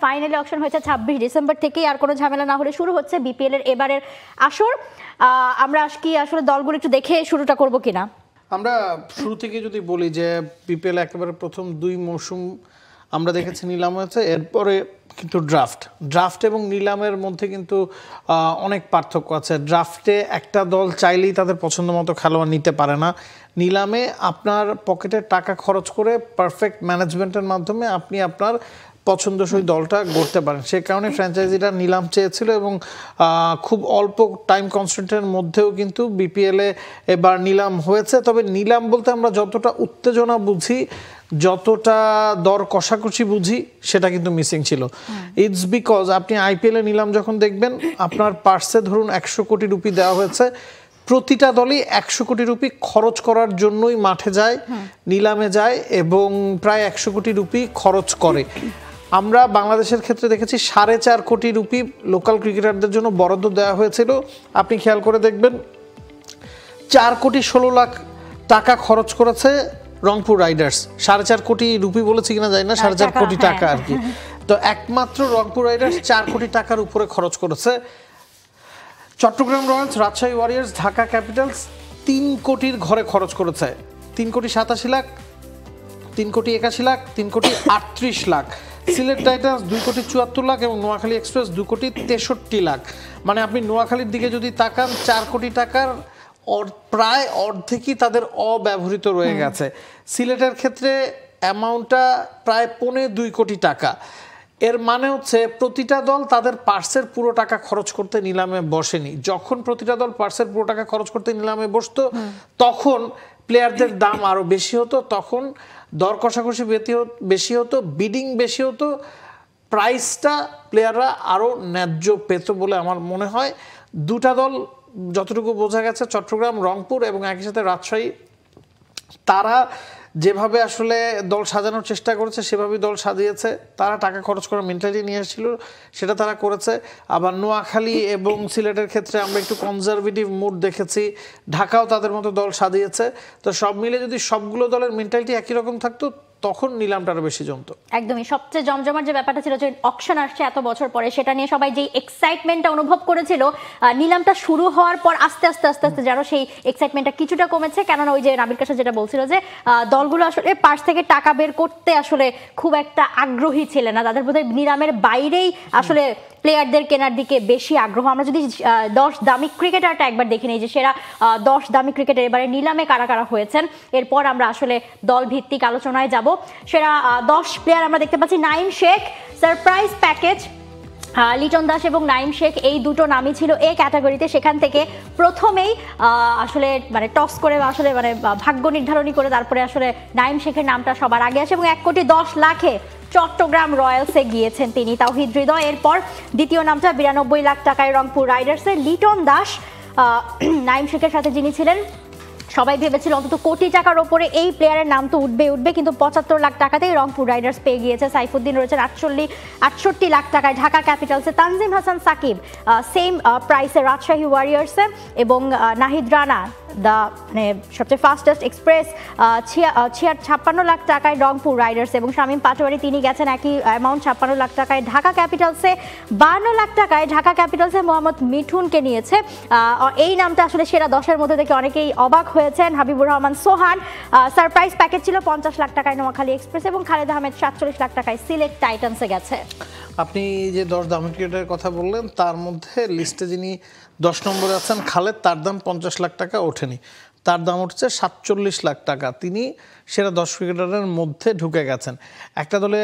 Finally auction হয়েছে 26 December থেকেই, আর কোনো ঝামেলা না হলে শুরু হচ্ছে বিপিএল এর এবারের আসর। আমরা কি আসলে দলগুলো একটু দেখে শুরুটা করব কিনা? আমরা শুরু থেকে যদি বলি যে বিপিএল একেবারে প্রথম 2 মৌসুম আমরা দেখেছি নিলাম হয়েছে, এরপরে কিন্তু ড্রাফট এবং নিলামের মধ্যে কিন্তু অনেক পার্থক্য আছে। ড্রাফটে একটা দল চাইলেই তাদের পছন্দ মতো খেলোয়াড় নিতে পারে না। নিলামে আপনার পকেটের টাকা খরচ করে পারফেক্ট ম্যানেজমেন্টের মাধ্যমে আপনি আপনার পছন্দসই দলটা গড়তে পারেন। সে কারণে ফ্র্যাঞ্চাইজিরা নিলাম চেয়েছিল এবং খুব অল্প টাইম কনস্ট্যান্টের মধ্যেও কিন্তু বিপিএলে এবার নিলাম হয়েছে। তবে নিলাম বলতে আমরা যতটা উত্তেজনা বুঝি, যতটা দর কষাকষি বুঝি, সেটা কিন্তু মিসিং ছিল। ইটস বিকজ আপনি আইপিএলে নিলাম যখন দেখবেন, আপনার পার্সে ধরুন 100 কোটি রুপি দেওয়া হয়েছে, প্রতিটা দলই 100 কোটি রুপি খরচ করার জন্যই মাঠে যায়, নিলামে যায় এবং প্রায় 100 কোটি রুপি খরচ করে। আমরা বাংলাদেশের ক্ষেত্রে দেখেছি 4.5 কোটি রুপি লোকাল ক্রিকেটারদের জন্য বরাদ্দ দেওয়া হয়েছিল। আপনি খেয়াল করে দেখবেন 4 কোটি 16 লাখ টাকা খরচ করেছে রংপুর রাইডার্স। 4.5 কোটি রুপি বলেছি কিনা জানি না, 4.5 কোটি টাকা আর কি। তো একমাত্র রংপুর রাইডার্স 4 কোটি টাকার উপরে খরচ করেছে। Chattogram Royals, Rajshahi Warriors, Dhaka Capitals 3 কোটির ঘরে খরচ করেছে। 3 কোটি 87 লাখ, 3 কোটি 81 লাখ, 3 কোটি 38 লাখ। সিলেট টাইটান্স 2 কোটি 74 লাখ এবং নোয়াখালী এক্সপ্রেস 2 কোটি 63 লাখ। মানে আপনি নোয়াখালীর দিকে যদি তাকান, 4 কোটি টাকার প্রায় অর্ধেকই তাদের অব্যবহৃত রয়ে গেছে। সিলেটের ক্ষেত্রে অ্যামাউন্টটা প্রায় 2.25 কোটি টাকা। এর মানে হচ্ছে প্রতিটা দল তাদের পার্সের পুরো টাকা খরচ করতে নিলামে বসেনি। যখন প্রতিটা দল পার্সের পুরো টাকা খরচ করতে নিলামে বসতো, তখন প্লেয়ারদের দাম আরও বেশি হতো, তখন দর কষাকষি বেশি হতো, বিডিং বেশি হতো, প্রাইসটা প্লেয়াররা আরও ন্যায্য পেত বলে আমার মনে হয়। দুটা দল যতটুকু বোঝা গেছে, চট্টগ্রাম, রংপুর এবং একই সাথে রাজশাহী, তারা যেভাবে আসলে দল সাজানোর চেষ্টা করেছে সেভাবেই দল সাজিয়েছে। তারা টাকা খরচ করার মেন্টালিটি নিয়ে এসেছিল, সেটা তারা করেছে। আবার নোয়াখালী এবং সিলেটের ক্ষেত্রে আমরা একটু কনজারভেটিভ মুড দেখেছি। ঢাকাও তাদের মতো দল সাজিয়েছে। তো সব মিলে যদি সবগুলো দলের মেন্টালিটি একই রকম থাকতো, তখন নিলামটা আরো বেশি জমতো। একদমই সবচেয়ে জমজমার যে ব্যাপারটা ছিল যে অকশন আসছে এত বছর পরে, সেটা নিয়ে সবাই যে এক্সাইটমেন্টটা অনুভব করেছিল, নিলামটা শুরু হওয়ার পর আস্তে আস্তে আস্তে আস্তে যেন সেই এক্সাইটমেন্টটা কিছুটা কমেছে। কেননা ওই যে নাবিল কাশা যেটা বলছিল যে দলগুলো আসলে পার্স থেকে টাকা বের করতে আসলে খুব একটা আগ্রহী ছিল না, তাদের বোধহয় নিলামের বাইরেই আসলে প্লেয়ারদের কেনার দিকে বেশি আগ্রহ। আমরা যদি 10 দামি ক্রিকেটারটা একবার দেখে নিই যে সেরা 10 দামি ক্রিকেটার এবারে নিলামে কারা কারা হয়েছেন, এরপর আমরা আসলে দল ভিত্তিক আলোচনায় যাব। সেরা 10 প্লেয়ার আমরা দেখতে পাচ্ছি নাইম শেখ, সারপ্রাইজ প্যাকেজ, লিটন দাস এবং নাইম শেখ, এই দুটো নামই ছিল এ ক্যাটাগরিতে। সেখান থেকে প্রথমেই আসলে মানে টস করে আসলে মানে ভাগ্য নির্ধারণী করে তারপরে আসলে নাইম শেখের নামটা সবার আগে আসে এবং 1 কোটি 10 লাখে চট্টগ্রাম রয়্যালসে গিয়েছেন তিনি, তাওহিদ হৃদয়। এরপর দ্বিতীয় নামটা 92 লাখ টাকায় রংপুর রাইডার্সের লিটন দাস। নাইম শেখের সাথে যিনি ছিলেন, সবাই ভেবেছিল অন্তত কোটি টাকার ওপরে এই প্লেয়ারের নাম তো উঠবে, কিন্তু 75 লাখ টাকাতেই রংপুর রাইডার্স পেয়ে গিয়েছে। সাইফুদ্দিন রয়েছেন 68 লাখ টাকায় ঢাকা ক্যাপিটালসে। তানজিম হাসান সাকিব সেম প্রাইসে রাজশাহী ওয়ারিয়র্সে এবং নাহিদ রানা মানে সবচেয়ে ফাস্টেস্ট এক্সপ্রেস 56 লাখ টাকায় রংপুর রাইডার্স এবং শামীম পাটোয়ারি তিনি গেছেন একই অ্যামাউন্ট 56 লাখ টাকায় ঢাকা ক্যাপিটালসে। 52 লাখ টাকায় ঢাকা ক্যাপিটালসে মোহাম্মদ মিঠুনকে নিয়েছে। এই নামটা আসলে সেরা 10-এর মধ্যে থেকে অনেকেই অবাক হয়েছেন। হাবিবুর রহমান সোহান, সারপ্রাইজ প্যাকেজ ছিল 50 লাখ টাকায় নোয়াখালী এক্সপ্রেস এবং খালেদ আহমেদ 47 লাখ টাকায় সিলেট টাইটান্সে গেছে। আপনি যে 10 দামি ক্রিকেটারের কথা বললেন, তার মধ্যে লিস্টে যিনি 10 নম্বরে আছেন খালেদ, তার দাম 50 লাখ টাকা ওঠেনি, তার দাম উঠছে 47 লাখ টাকা। তিনি সেরা 10 ক্রিকেটারের মধ্যে ঢুকে গেছেন। একটা দলে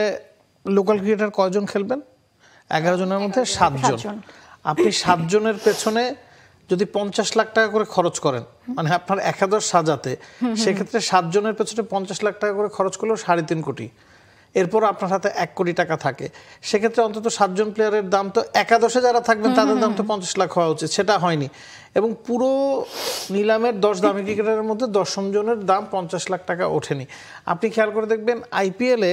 লোকাল ক্রিকেটার কয়জন খেলবেন? 11 জনের মধ্যে 7 জন। আপনি 7 জনের পেছনে যদি 50 লাখ টাকা করে খরচ করেন, মানে আপনার একাদশ সাজাতে, সেক্ষেত্রে 7 জনের পেছনে 50 লাখ টাকা করে খরচ করলেও 3.5 কোটি। এরপর আপনার হাতে 1 কোটি টাকা থাকে, সেক্ষেত্রে অন্তত 7 জন প্লেয়ারের দাম তো একাদশে যারা থাকবেন তাদের দাম তো 50 লাখ হওয়া উচিত, সেটা হয়নি। এবং পুরো নিলামের 10 দামি ক্রিকেটারের মধ্যে 10 জনের দাম 50 লাখ টাকা ওঠেনি। আপনি খেয়াল করে দেখবেন আইপিএলে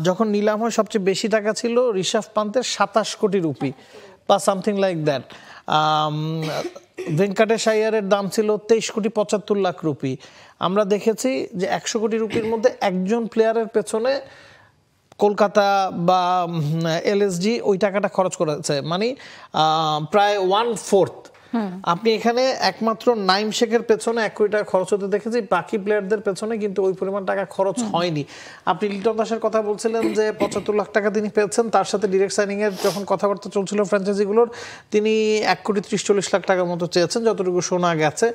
যখন নিলাম হয় সবচেয়ে বেশি টাকা ছিল ঋষভ পান্তের 27 কোটি রুপি বা সামথিং লাইক দ্যাট। ভেঙ্কটেশ আইয়ারের দাম ছিল 23 কোটি 75 লাখ রুপি। আমরা দেখেছি যে 100 কোটি রুপির মধ্যে একজন প্লেয়ারের পেছনে কলকাতা বা এলএসজি ওই টাকাটা খরচ করেছে, মানে প্রায় 1/4। আপনি এখানে একমাত্র নাইম শেখের পেছনে 1 কোটি টাকা খরচ হতে দেখেছি, বাকি প্লেয়ারদের পেছনে কিন্তু ওই পরিমাণ টাকা খরচ হয়নি। আপনি লিটন দাসের কথা বলছিলেন যে 75 লাখ টাকা তিনি পেয়েছেন, তার সাথে ডিরেক্ট সাইনিং এর যখন কথাবার্তা চলছিল ফ্র্যাঞ্চাইজিগুলোর, তিনি 1,30,40 লাখ টাকার মতো চেয়েছেন যতটুকু শোনা গেছে।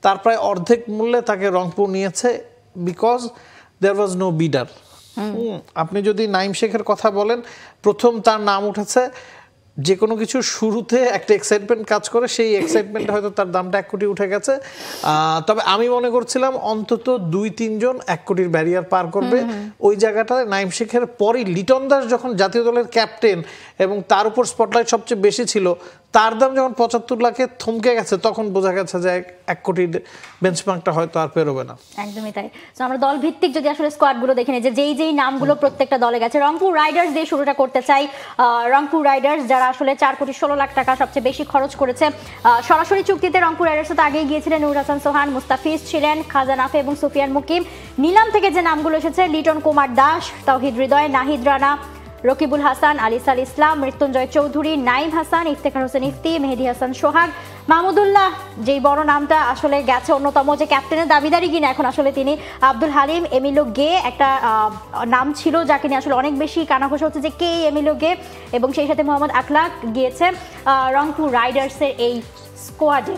তার প্রায় অর্ধেক মূল্যে তাকে রংপুর নিয়েছে, বিকজ দেয়ার ওয়াজ নো বিডার। আপনি যদি নাইম শেখের কথা বলেন, প্রথম তার নাম উঠেছে, যে কোনো কিছু শুরুতে একটা এক্সাইটমেন্ট কাজ করে, সেই এক্সাইটমেন্টে হয়তো তার দামটা 1 কোটি উঠে গেছে। তবে আমি মনে করছিলাম অন্তত 2-3 জন 1 কোটির ব্যারিয়ার পার করবে। ওই জায়গাটায় নাইম শেখের পরই লিটন দাস যখন জাতীয় দলের ক্যাপ্টেন এবং তার উপর স্পটলাইট সবচেয়ে বেশি ছিল, তার দাম যখন 75 লাখে থমকে গেছে, তখন বোঝা গেছে যে 1 কোটির বেঞ্চমার্কটা হয়তো আর পেরোবে না। একদমই তাই। তো আমরা দল ভিত্তিক যদি আসলে স্কোয়াডগুলো দেখে নিই, যে যেই নামগুলো প্রত্যেকটা দলে গেছে, রংপুর রাইডার্স দিয়ে শুরুটা করতে চাই। রংপুর রাইডার্স যারা আসলে 4,16,00,000 টাকা সবচেয়ে বেশি খরচ করেছে। সরাসরি চুক্তিতে রংপুর রাইডার্স তো আগেই গিয়েছিলেন, নূর হাসান সোহান, মুস্তাফিজ ছিলেন, খাজা নাফে এবং সুফিয়ান মুকিম। নিলাম থেকে যে নামগুলো এসেছে, লিটন কুমার দাস, তাওহিদ হৃদয়, নাহিদ রানা, রকিবুল হাসান, আলিসাল ইসলাম, মৃত্যুঞ্জয় চৌধুরী, নাইম হাসান, ইফতেখার হোসেন ইফতি, মেহেদি হাসান সোহাগ, মাহমুদুল্লাহ, যেই বড় নামটা আসলে গেছে, অন্যতম যে ক্যাপ্টেনের দাবিদারি কিনা এখন আসলে তিনি, আব্দুল হালিম, এমিলো গে একটা নাম ছিল যাকে নিয়ে আসলে অনেক বেশি কানাঘোষা হচ্ছে যে কে এমিলো গে, এবং সেই সাথে মোহাম্মদ আখলাক গিয়েছে রংপুর রাইডার্সের এই স্কোয়াডে।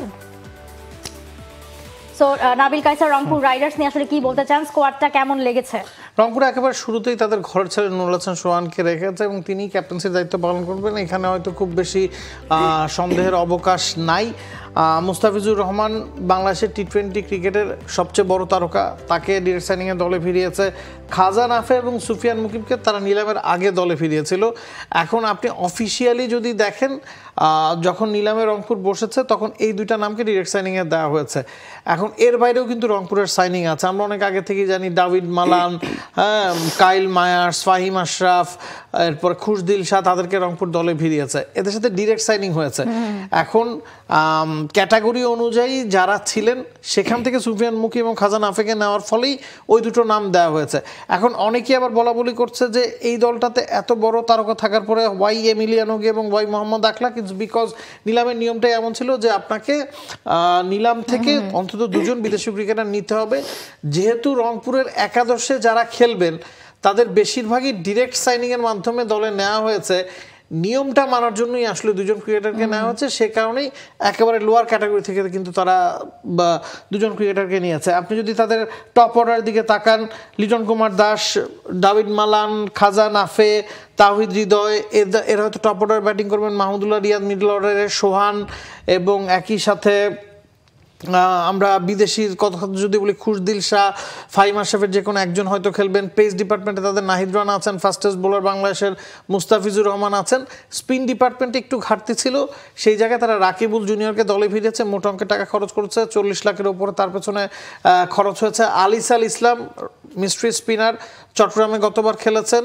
সো নাবিল কায়সার, রংপুর রাইডার্স নিয়ে আসলে কি বলতে চান, স্কোয়াডটা কেমন লেগেছে? রংপুরে একেবারে শুরুতেই তাদের ঘরের ছেলে নুরুল হাসান সোহানকে রেখেছে এবং তিনি ক্যাপ্টেন্সির দায়িত্ব পালন করবেন, এখানে হয়তো খুব বেশি সন্দেহের অবকাশ নাই। মুস্তাফিজুর রহমান বাংলাদেশের টি-20 ক্রিকেটের সবচেয়ে বড় তারকা, তাকে ডিরেক্ট সাইনিংয়ে দলে ফিরিয়েছে। খাজা নাফে এবং সুফিয়ান মুকিমকে তারা নিলামের আগে দলে ফিরিয়েছিল। এখন আপনি অফিসিয়ালি যদি দেখেন, যখন নিলামে রংপুর বসেছে তখন এই দুইটা নামকে ডিরেক্ট সাইনিংয়ে দেওয়া হয়েছে। এখন এর বাইরেও কিন্তু রংপুরের সাইনিং আছে, আমরা অনেক আগে থেকেই জানি। David Malan, Kyle Mayers, Fahim Ashraf, এরপর খুশদিল শাহ, তাদেরকে রংপুর দলে ফিরিয়েছে, এদের সাথে ডিরেক্ট সাইনিং হয়েছে। এখন ক্যাটাগরি অনুযায়ী যারা ছিলেন সেখান থেকে সুফিয়ান মুকিম এবং খাজা নাফেকে নেওয়ার ফলেই ওই দুটো নাম দেওয়া হয়েছে। এখন অনেকেই আবার বলা করছে যে এই দলটাতে এত বড় তারকা থাকার পরে ওয়াই এমিলিয়ানো গে এবং ওয়াই মোহাম্মদ আখলাক, বিকজ নিলামের নিয়মটাই এমন ছিল যে আপনাকে নিলাম থেকে অন্তত 2 জন বিদেশি ক্রিকেটার নিতে হবে। যেহেতু রংপুরের একাদশে যারা খেলবেন তাদের বেশিরভাগই ডিরেক্ট সাইনিংয়ের মাধ্যমে দলে নেওয়া হয়েছে, নিয়মটা মানার জন্যই আসলে 2 জন ক্রিকেটারকে নেওয়া হচ্ছে। সে কারণেই একেবারে লোয়ার ক্যাটাগরি থেকে কিন্তু তারা 2 জন ক্রিকেটারকে নিয়েছে। আপনি যদি তাদের টপ অর্ডারের দিকে তাকান, লিটন কুমার দাস, দাভিদ মালান, খাজা নাফে, তাওহিদ হৃদয়, এরা হয়তো টপ অর্ডার ব্যাটিং করবেন। মাহমুদুল্লাহ রিয়াদ মিডল অর্ডারের সোহান, এবং একই সাথে আমরা বিদেশির কথা যদি বলি, খুশদিল শাহ, ফাহিম আশরাফের যে কোনো একজন হয়তো খেলবেন। পেস ডিপার্টমেন্টে তাদের নাহিদ রানা আছেন, ফাস্টেস্ট বোলার বাংলাদেশের মুস্তাফিজুর রহমান আছেন। স্পিন ডিপার্টমেন্টে একটু ঘাটতি ছিল, সেই জায়গায় তারা রাকিবুল জুনিয়রকে দলে ফিরেছে, মোটা অঙ্কের টাকা খরচ করেছে, 40 লাখের উপরে তার পেছনে খরচ হয়েছে। আলিসাল ইসলাম, মিস্ট্রি স্পিনার, চট্টগ্রামে গতবার খেলেছেন।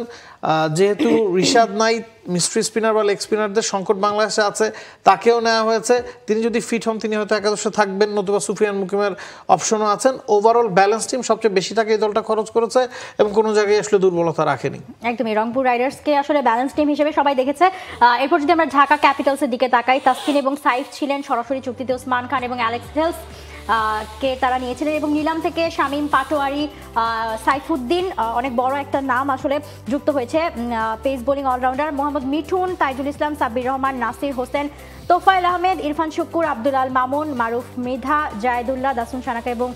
যেহেতু রিশাদ নাই, মিস্ট্রি স্পিনার বা লেগ স্পিনারদের সংকট বাংলাদেশে আছে, তাকেও নেওয়া হয়েছে। তিনি যদি ফিট হন তিনি হয়তো একাদশে থাকবেন, নতুবা সুফিয়ান মুকিমের অপশনও আছেন। ওভারঅল ব্যালেন্স টিম, সবচেয়ে বেশি টাকা এই দলটা খরচ করেছে এবং কোনো জায়গায় আসলে দুর্বলতা রাখেনি। একদমই, রংপুর রাইডার্সকে আসলে ব্যালেন্স টিম হিসেবে সবাই দেখেছে। এরপর যদি আমরা ঢাকা ক্যাপিটালসের দিকে তাকাই, তাসকিন এবং সাইফ ছিলেন সরাসরি চুক্তিতে, ওসমান খান এবং অ্যালেক্স হেলস কে তারা নিয়েছিলেন, এবং নিলাম থেকে শামীম পাটোয়ারি, সাইফুদ্দিন, অনেক বড় একটা নাম আসলে যুক্ত হয়েছে। Pace bowling allrounder Mohammad Mithun, Taijul Islam, Sabbir Rahman, Nasir Hossain, Tofael Ahmed, Irfan Shukkur, Abdul Al Mamun, Maruf Mridha, Zayedullah, Dasun Shanaka এবং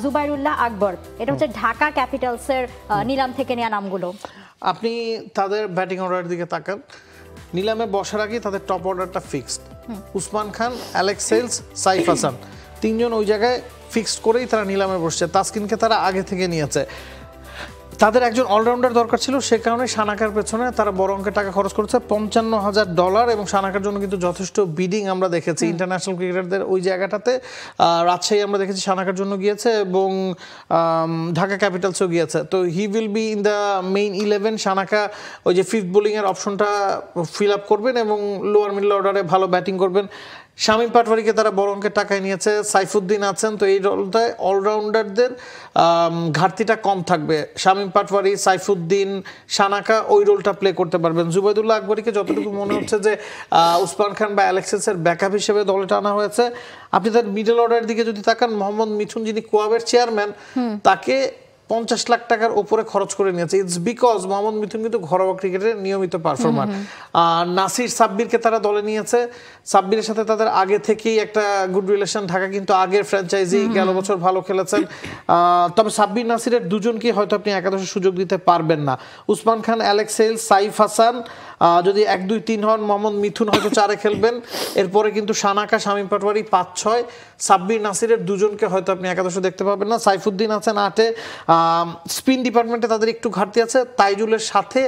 জুবাইরুল্লাহ আকবর। এটা হচ্ছে ঢাকা ক্যাপিটালসের নিলাম থেকে নেওয়া নামগুলো। আপনি তাদের ব্যাটিং অর্ডারের দিকে তাকান, নিলামে বসার আগে তাদের টপ অর্ডারটা ফিক্সড। উসমান খান, অ্যালেক্স হেলস, সাইফ হাসান, 3 জন ওই জায়গায় ফিক্সড করেই তারা নিলামে বসছে। তাসকিনকে তারা আগে থেকে নিয়েছে। তাদের একজন অলরাউন্ডার দরকার ছিল, সে কারণে সানাকার পেছনে তারা বড় অঙ্কের টাকা খরচ করেছে, $55,000, এবং সানাকার জন্য কিন্তু যথেষ্ট বিডিং আমরা দেখেছি ইন্টারন্যাশনাল ক্রিকেটারদের ওই জায়গাটাতে। রাজশাহী আমরা দেখেছি সানাকার জন্য গিয়েছে, এবং ঢাকা ক্যাপিটালসও গিয়েছে। তো he will be in the main 11। Shanaka ওই যে ফিফথ বোলিংয়ের অপশনটা ফিল আপ করবেন এবং লোয়ার মিডল অর্ডারে ভালো ব্যাটিং করবেন। শামীম পাটোয়ারিকে তারা বড় অঙ্কের টাকায় নিয়েছে, সাইফুদ্দিন আছেন, তো এই দলটায় অলরাউন্ডারদের ঘাটতিটা কম থাকবে। শামীম পাটোয়ারি, সাইফুদ্দিন, সানাকা ওই রোলটা প্লে করতে পারবেন। জুবাইদুল্লাহ আকবরীকে যতটুকু মনে হচ্ছে যে উসমান খান বা অ্যালেক্সিসের ব্যাকআপ হিসেবে দলে টানা হয়েছে। আপনি তার মিডল অর্ডারের দিকে যদি তাকান, মোহাম্মদ মিঠুন যিনি কোয়াবের চেয়ারম্যান, তাকে 50 লাখ টাকার উপরে খরচ করে নিয়েছে। ইটস বিকজ মোহাম্মদ মিথুন কিন্তু ঘরোয়া ক্রিকেটের নিয়মিত পারফর্মার। নাসির সাব্বিরকে তারা দলে নিয়েছে। সাব্বিরের সাথে তাদের আগে থেকেই একটা গুড রিলেশন, ঢাকা কিন্তু আগের ফ্র্যাঞ্চাইজি, গেল বছর ভালো খেলেছেন। তবে সাব্বির নাসিরের দুজনকে হয়তো আপনি একাদশে সুযোগ দিতে পারবেন না। উসমান খান, অ্যালেক্স হেইল, সাইফ হাসান যদি 1, 2, 3 হন, মোহাম্মদ মিথুন হয়তো 4-এ খেলবেন। এরপরে কিন্তু সানাকা, শামীম পাটোয়ারি 5, 6, সাব্বির নাসিরের দুজনকে হয়তো আপনি একাদশে দেখতে পাবেন না। সাইফুদ্দিন আছেন 8-এ। স্পিন ডিপার্টমেন্টে তাদের একটু ঘাটতি আছে। তাইজুলের সাথে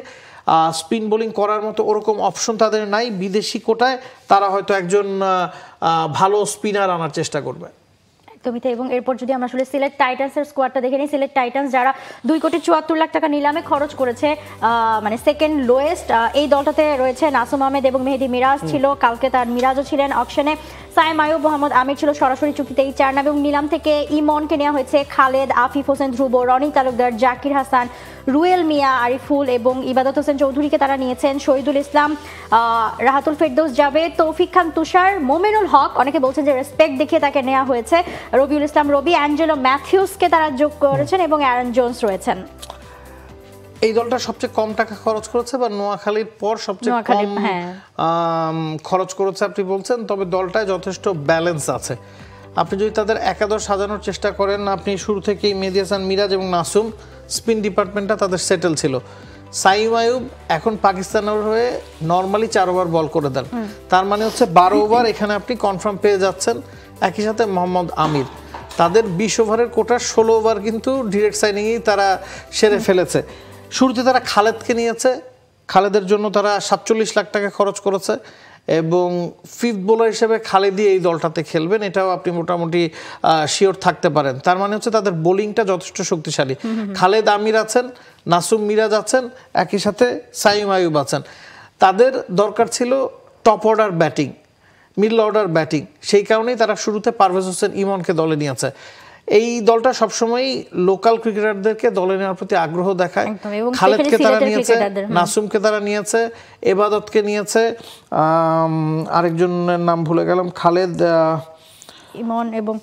স্পিন বোলিং করার মতো ওরকম অপশন তাদের নাই। বিদেশি কোটায় তারা হয়তো একজন ভালো স্পিনার আনার চেষ্টা করবে। একদমই তাই। এবং এরপর যদি আমরা আসলে সিলেট টাইটান্সের স্কোয়াডটা দেখে নিই, সিলেট টাইটান্স যারা 2,74,00,000 টাকা নিলামে খরচ করেছে, মানে সেকেন্ড লোয়েস্ট, এই দলটাতে রয়েছে নাসুম আহমেদ এবং মেহেদি মিরাজ ছিল, কালকে তার মিরাজও ছিলেন অকশনে। সাইম আয়ুব, মোহাম্মদ আমির ছিল সরাসরি চুক্তিতে এই 4 নাম, এবং নিলাম থেকে ইমনকে নেওয়া হয়েছে, খালেদ, আফিফ হোসেন ধ্রুব, রনি তালুকদার, জাকির হাসান, রুয়েল মিয়া, আরিফুল এবং ইবাদত হোসেন চৌধুরীকে তারা নিয়েছেন। শহীদুল ইসলাম, রাহাতুল ফেরদৌস জাভেদ, তৌফিক খান তুষার, মোমিনুল হক, অনেকে বলছেন যে রেসপেক্ট দেখিয়ে তাকে নেওয়া হয়েছে, রবিউল ইসলাম রবি, অ্যাঞ্জেলো ম্যাথিউসকে তারা যোগ করেছেন এবং অ্যারন জোন্স রয়েছেন। এই দলটা সবচেয়ে কম টাকা খরচ করেছে, বা নোয়াখালীর পর সবচেয়ে কম খরচ করেছে আপনি বলছেন। তবে দলটায় যথেষ্ট ব্যালেন্স আছে। আপনি যদি তাদের একাদশ সাজানোর চেষ্টা করেন, আপনি শুরু থেকেই মেহেদী হাসান, মিরাজ এবং নাসুম, স্পিন ডিপার্টমেন্টটা তাদের সেটেল ছিল। সাইম আয়ুব এখন পাকিস্তানের হয়ে নর্মালি 4 ওভার বল করে দেন, তার মানে হচ্ছে 12 ওভার এখানে আপনি কনফার্ম পেয়ে যাচ্ছেন। একই সাথে মোহাম্মদ আমির, তাদের 20 ওভারের কোটার 16 ওভার কিন্তু ডিরেক্ট সাইনিংয়েই তারা সেরে ফেলেছে। শুরুতে তারা খালেদকে নিয়েছে, খালেদের জন্য তারা 47 লাখ টাকা খরচ করেছে, এবং ফিফথ বোলার হিসেবে খালেদি এই দলটাতে খেলবেন, এটাও আপনি মোটামুটি শিওর থাকতে পারেন। তার মানে হচ্ছে তাদের বোলিংটা যথেষ্ট শক্তিশালী। খালেদ আমির আছেন, নাসুম মিরাজ আছেন, একই সাথে সাইম আয়ুব আছেন। তাদের দরকার ছিল top order batting, middle order batting, সেই কারণেই তারা শুরুতে পারভেজ হোসেন ইমনকে দলে নিয়েছে। এই দলটা সবসময় লোকাল ক্রিকেটারদেরকে দলে নেওয়ার প্রতি আগ্রহ দেখায়। খালেদকে তারা নিয়েছে, নাসুমকে তারা নিয়েছে, এবাদতকে নিয়েছে, আরেকজনের নাম ভুলে গেলাম, খালেদ, ইমন, এবং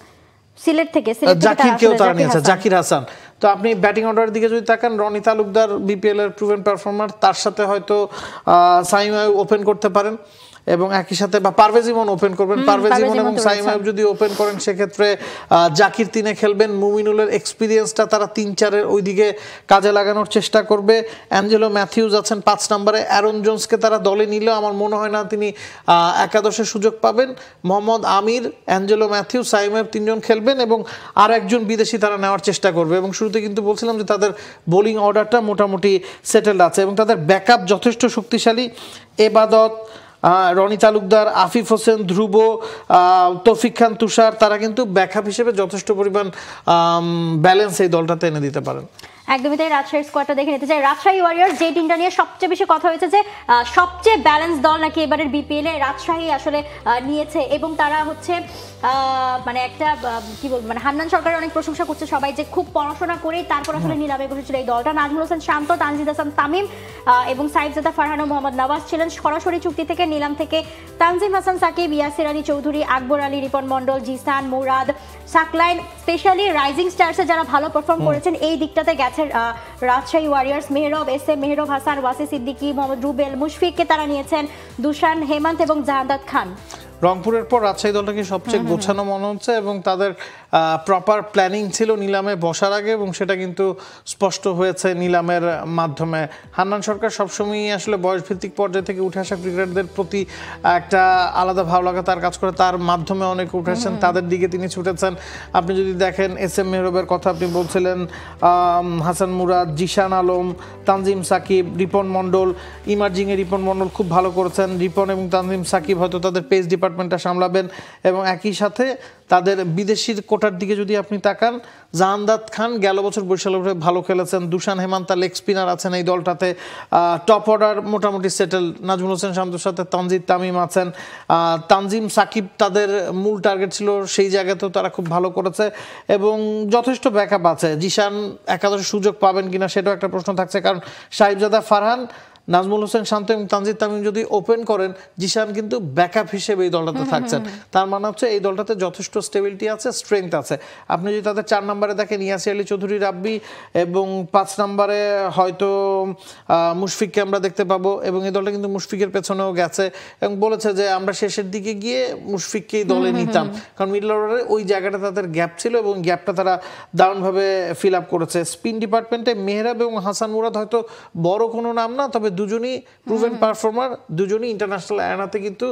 সিলেট থেকে জাকিরকেও তারা নিয়েছে, জাকির হাসান। তো আপনি ব্যাটিং অর্ডারের দিকে যদি তাকান, রনি তালুকদার বিপিএল এর প্রুভেন পারফর্মার, তার সাথে হয়তো সাইম আয়ুব ওপেন করতে পারেন, এবং একই সাথে বা পারভেজ ইমন ওপেন করবেন। পারভেজ ইমন এবং সাইম আয়ুব যদি ওপেন করেন, সেক্ষেত্রে জাকির 3-এ খেলবেন। মুমিনুলের এক্সপিরিয়েন্সটা তারা 3-4-এর ওইদিকে কাজে লাগানোর চেষ্টা করবে। অ্যাঞ্জেলো ম্যাথিউস আছেন 5 নম্বরে। অ্যারন জোন্সকে তারা দলে নিলেও আমার মনে হয় না তিনি একাদশে সুযোগ পাবেন। মোহাম্মদ আমির, অ্যাঞ্জেলো ম্যাথিউস, সাইম আয়ুব 3 জন খেলবেন, এবং আর একজন বিদেশি তারা নেওয়ার চেষ্টা করবে। এবং শুরুতে কিন্তু বলছিলাম যে তাদের বোলিং অর্ডারটা মোটামুটি সেটেলড আছে, এবং তাদের ব্যাকআপ যথেষ্ট শক্তিশালী। এবাদত, রনি তালুকদার, আফিফ হোসেন ধ্রুব, তৌফিক খান তুষার, তারা কিন্তু ব্যাকআপ হিসেবে যথেষ্ট পরিমাণ ব্যালেন্স এই দলটাতে এনে দিতে পারেন। একদমই তাই। রাজশাহীর স্কোয়াডটা দেখে নিতে চাই। রাজশাহী ওয়ারিয়র্স, যে টিমটা নিয়ে সবচেয়ে বেশি কথা হয়েছে যে সবচেয়ে ব্যালেন্স দল নাকি এবারের বিপিএল এ রাজশাহী আসলে নিয়েছে, এবং তারা হচ্ছে মানে একটা কি বলবো, মানে হান্নান সরকারের অনেক প্রশংসা করছে সবাই, যে খুব পড়াশোনা করেই তারপর আসলে নিলামে বসেছিল এই দলটা। নাজমুল হোসেন শান্ত, তানজিদ হাসান তামিম এবং সাইফজাদা ফারহান ও মোহাম্মদ নওয়াজ ছিলেন সরাসরি চুক্তি থেকে। নিলাম থেকে তানজিম হাসান সাকিব, ইয়াসির আলী চৌধুরী, আকবর আলী, রিপন মন্ডল, জিসান, মুরাদ, সাকলাইন, স্পেশালি রাইজিং স্টার্সে যারা ভালো পারফর্ম করেছেন এই দিকটাতে গেছে Rajshahi warriors. Mehrab, S M Mehrab Hasan, Wasi Siddiqui, Mohammad Rubel, মুশফিককে তারা নিয়েছেন, দুশান, হেমন্ত এবং জাহাদাত খান। রংপুরের পর রাজশাহী দলটাকে সবচেয়ে গোছানো মনে হচ্ছে, এবং তাদের প্রপার প্ল্যানিং ছিল নিলামে বসার আগে, এবং সেটা কিন্তু স্পষ্ট হয়েছে নিলামের মাধ্যমে। হান্নান সরকার সবসময়ই আসলে বয়সভিত্তিক পর্যায় থেকে উঠে আসা ক্রিকেটারদের প্রতি একটা আলাদা ভালো লাগা তার কাজ করে, তার মাধ্যমে অনেক উঠেছেন, তাদের দিকে তিনি ছুটেছেন। আপনি যদি দেখেন এস এম মেহরবের কথা আপনি বলছিলেন, হাসান মুরাদ, জিশান আলম, তানজিম সাকিব, রিপন মন্ডল, ইমার্জিংয়ে রিপন মন্ডল খুব ভালো করেছেন। রিপন এবং তানজিম সাকিব হয়তো তাদের পেস ডিপার্টমেন্টটা সামলাবেন, এবং একই সাথে তাদের বিদেশির কোটা দলটার দিকে যদি আপনি তাকান, জাহানদাদ খান গেল বছর বরিশালে ভালো খেলেছেন, দুশান হেমান্তা লেগ স্পিনার আছেন এই দলটাতে, টপ অর্ডার মোটামুটি সেটেল, নাজমুল হোসেন শান্তর সাথে তানজিদ তামিম আছেন, তানজিম সাকিব তাদের মূল টার্গেট ছিল, সেই জায়গাতেও তারা খুব ভালো করেছে এবং যথেষ্ট ব্যাকআপ আছে। জিশান একাদশে সুযোগ পাবেন কিনা সেটাও একটা প্রশ্ন থাকছে, কারণ সাহিবজাদা ফারহান, নাজমুল হোসেন শান্ত এবং তানজিদ তামিম যদি ওপেন করেন, জিশান কিন্তু ব্যাকআপ হিসেবে এই দলটাতে থাকছেন। তার মানে হচ্ছে এই দলটাতে যথেষ্ট স্টেবিলিটি আছে, স্ট্রেংথ আছে। আপনি যদি তাদের 4 নম্বরে দেখেন ইয়াসির আলী চৌধুরী রাব্বি, এবং 5 নম্বরে হয়তো মুশফিককে আমরা দেখতে পাবো, এবং এই দলটা কিন্তু মুশফিকের পেছনেও গেছে এবং বলেছে যে আমরা শেষের দিকে গিয়ে মুশফিককেই দলে নিতাম, কারণ মিডল অর্ডারে ওই জায়গাটা তাদের গ্যাপ ছিল এবং গ্যাপটা তারা দারুণভাবে ফিল আপ করেছে। স্পিন ডিপার্টমেন্টে মেহরাব এবং হাসান মুরাদ হয়তো বড় কোনো নাম না, তবে দুজনই প্রুভেন পারফর্মার, দুজনই ইন্টারন্যাশনাল অ্যারেনাতে কিন্তু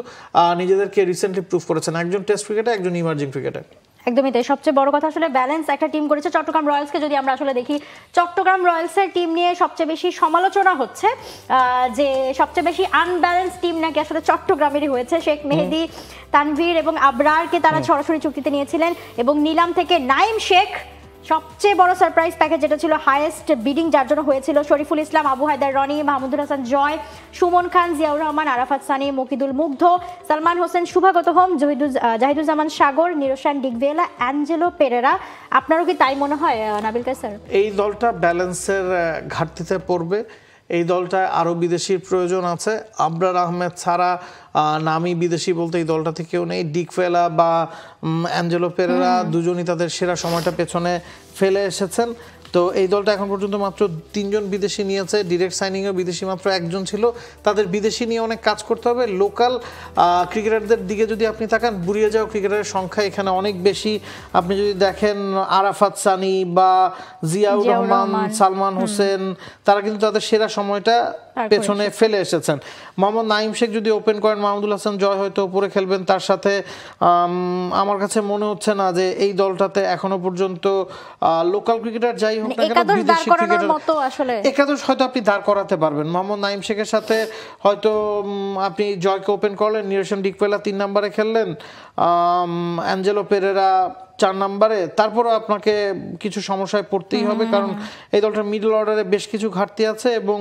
নিজেদেরকে রিসেন্টলি প্রুভ করেছেন, একজন টেস্ট ক্রিকেটে, একজন ইমার্জিং ক্রিকেটে। একদমই তাই। সবচেয়ে বড় কথা আসলে ব্যালেন্স একটা টিম করেছে চট্টগ্রাম রয়্যালসকে। যদি আমরা আসলে দেখি চট্টগ্রাম রয়্যালসের টিম নিয়ে সবচেয়ে বেশি সমালোচনা হচ্ছে যে সবচেয়ে বেশি আনব্যালেন্স টিম নাকি আসলে চট্টগ্রামেরই হয়েছে। শেখ মেহেদী, তানভীর এবং আবরারকে তারা সরাসরি চুক্তিতে নিয়েছিলেন এবং নিলাম থেকে নাইম শেখ সবচেয়ে বড় সারপ্রাইজ প্যাকেজ যেটা ছিল হাইয়েস্ট বিডিং, যার জন্য হয়েছিল শরীফুল ইসলাম, আবু হায়দার রনি, মাহমুদুল হাসান জয়, সুমন খান, জিয়াউর রহমান, আরাফাত সানি, মকিদুল মুগ্ধ, সালমান হোসেন, শুভাগত হোম, জাহিদুজ্জামান সাগর, নিরোশান ডিগভেলা, অ্যাঞ্জেলো পেরেরা। আপনারও কি তাই মনে হয় নাবিল কায়সার? এই দলটা ব্যালেন্সের ঘাটতিতে পড়বে, এই দলটায় আরও বিদেশির প্রয়োজন আছে। আবরার আহমেদ ছাড়া নামি বিদেশি বলতে এই দলটাতে কেউ নেই। ডিগভেলা বা অ্যাঞ্জেলো পেরেরা দুজনই তাদের সেরা সময়টা পেছনে ফেলে এসেছেন। তো এই দলটা এখন পর্যন্ত মাত্র 3 জন বিদেশি নিয়েছে, ডিরেক্ট সাইনিংও বিদেশি মাত্র 1 জন ছিল। তাদের বিদেশি নিয়ে অনেক কাজ করতে হবে। লোকাল ক্রিকেটারদের দিকে যদি আপনি তাকান, বুড়িয়ে যাওয়া ক্রিকেটারের সংখ্যা এখানে অনেক বেশি। আপনি যদি দেখেন আরাফাত সানি বা জিয়াউর রহমান, সালমান হোসেন, তারা কিন্তু তাদের সেরা সময়টা পেছনে ফেলে এসেছেন। মোহাম্মদ নাইম শেখ যদি ওপেন করেন, মাহমুদুল হাসান জয় হয়তো উপরে খেলবেন তার সাথে। আমার কাছে মনে হচ্ছে না যে এই দলটাতে এখনো পর্যন্ত লোকাল ক্রিকেটার যাই হোক না কেন, বিদেশি ক্রিকেটার একাদশ হয়তো আপনি দাঁড় করাতে পারবেন। মোহাম্মদ নাইম শেখের সাথে হয়তো আপনি জয়কে ওপেন করলেন, নিরোশন ডিগভেলা 3 নম্বরে খেললেন, অ্যাঞ্জেলো পেরেরা 4 নম্বরে, তারপরও আপনাকে কিছু সমস্যায় পড়তেই হবে, কারণ এই দলটার মিডল অর্ডারে বেশ কিছু ঘাটতি আছে এবং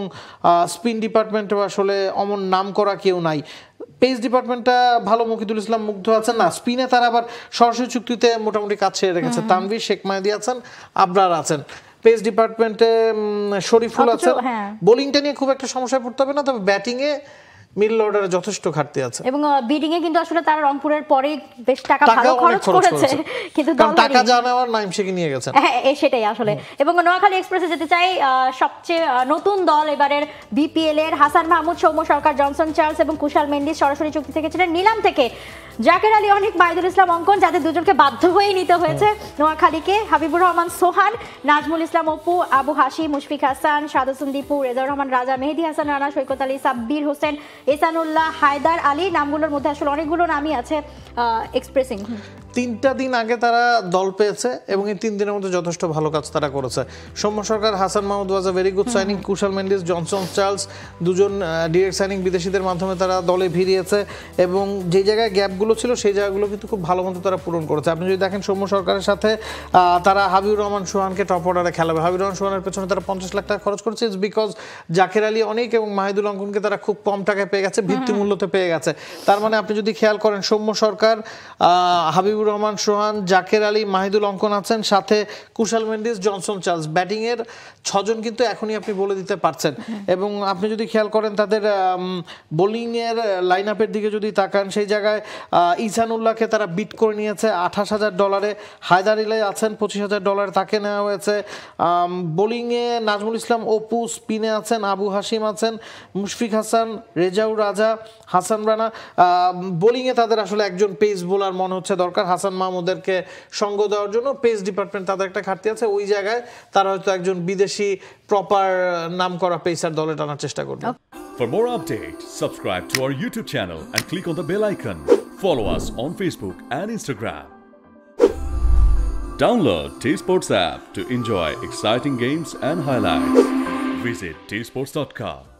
স্পিন ডিপার্টমেন্টেও আসলে অমন নাম করা কেউ নাই। পেস ডিপার্টমেন্টটা ভালো, মকিদুল ইসলাম মুগ্ধ আছেন না, স্পিনে তারা আবার সরাসরি চুক্তিতে মোটামুটি কাজ ছেড়ে রেখেছে। তানভীর, শেখ মেহেদী আছেন, আবরার আছেন। পেস ডিপার্টমেন্টে শরীফুল আছেন। বোলিংটা নিয়ে খুব একটা সমস্যায় পড়তে হবে না, তবে ব্যাটিংয়ে মিডল অর্ডারে যথেষ্ট ঘাটতি আছে এবং বিডিং এ কিন্তু আসলে তারা রংপুরের পরে বেশ টাকা ভালো খরচ করেছে, কিন্তু টাকা জানাবার নাইম শেখ নিয়ে গেছে। হ্যাঁ, সেটাই আসলে। এবং নোয়াখালী এক্সপ্রেসে যেতে চাই, সবচেয়ে নতুন দল এবারের বিপিএল এর হাসান মাহমুদ, সৌম্য সরকার, জনসন চার্লস এবং কুশাল মেন্ডিস সরাসরি চুক্তি থেকে ছিলেন। নিলাম থেকে জাকের আলী অনেক, মাহিদুল ইসলাম অঙ্কন, যাদের দুজনকে বাধ্য হয়ে নিতে হয়েছে নোয়াখালীকে, হাবিবুর রহমান সোহান, নাজমুল ইসলাম অপু, আবু হাসি, মুশফিক হাসান, সাদুসুন দীপু, রেজাউর রহমান রাজা, মেহেদী হাসান রানা, সৈকত আলী, সাব্বির হোসেন, এসানুল্লাহ, হায়দার আলী। নামগুলোর মধ্যে আসলে অনেকগুলো নামই আছে এক্সপ্রেসিং। 3টা দিন আগে তারা দল পেয়েছে এবং এই 3 দিনের মধ্যে যথেষ্ট ভালো কাজ তারা করেছে। Soumya Sarkar, Hasan Mahmud was a very good signing. Kusal Mendis, Johnson Charles দুজন ডিরেক্ট সাইনিং বিদেশিদের মাধ্যমে তারা দলে ভিড়িয়েছে এবং যে জায়গায় গ্যাপগুলো ছিল সেই জায়গাগুলো কিন্তু খুব ভালো মতো তারা পূরণ করেছে। আপনি যদি দেখেন সৌম্য সরকারের সাথে তারা হাবিবুর রহমান সোহানকে টপ অর্ডারে খেলাবে। হাবিবুর রহমান সোহানের পেছনে তারা 50 লাখ টাকা খরচ করেছে, ইটস বিকজ জাকের আলী অনেক এবং মাহিদুল অঙ্কনকে তারা খুব কম টাকায় পেয়ে গেছে, ভিত্তি মূল্যতে পেয়ে গেছে। তার মানে আপনি যদি খেয়াল করেন, সৌম্য সরকার, হাবিবুর রহমান সোহান, জাকের আলী, মাহিদুল অঙ্কন আছেন, সাথে কুশাল মেন্ডিস, জনসন চার্লস, ব্যাটিংয়ের 6 জন কিন্তু এখনই আপনি বলে দিতে পারছেন। এবং আপনি যদি খেয়াল করেন তাদের বোলিংয়ের লাইন আপের দিকে যদি তাকান, সেই জায়গায় ইসানুল্লাহকে তারা বিট করে নিয়েছে $28,000, হায়দার আলী আছেন $25,000, তাকে নেওয়া হয়েছে। বোলিংয়ে নাজমুল ইসলাম অপু, স্পিনে আছেন আবু হাসিম আছেন, মুশফিক হাসান, রেজাউর রাজা, হাসান রানা। বোলিংয়ে তাদের আসলে একজন পেস বোলার মনে হচ্ছে দরকার, হাসান মাহমুদেরকে সঙ্গ দেওয়ার জন্য। পেস ডিপার্টমেন্ট তাদের একটা ঘাটতি আছে, ওই জায়গায় তারা হয়তো একজন বিদেশি প্রপার নাম করা পেসার দলে টানার চেষ্টা করবে। For more updates, subscribe to our YouTube channel and click on the bell icon. Follow us on Facebook and Instagram. Download T-Sports app to enjoy exciting games and highlights. Visit tsports.com.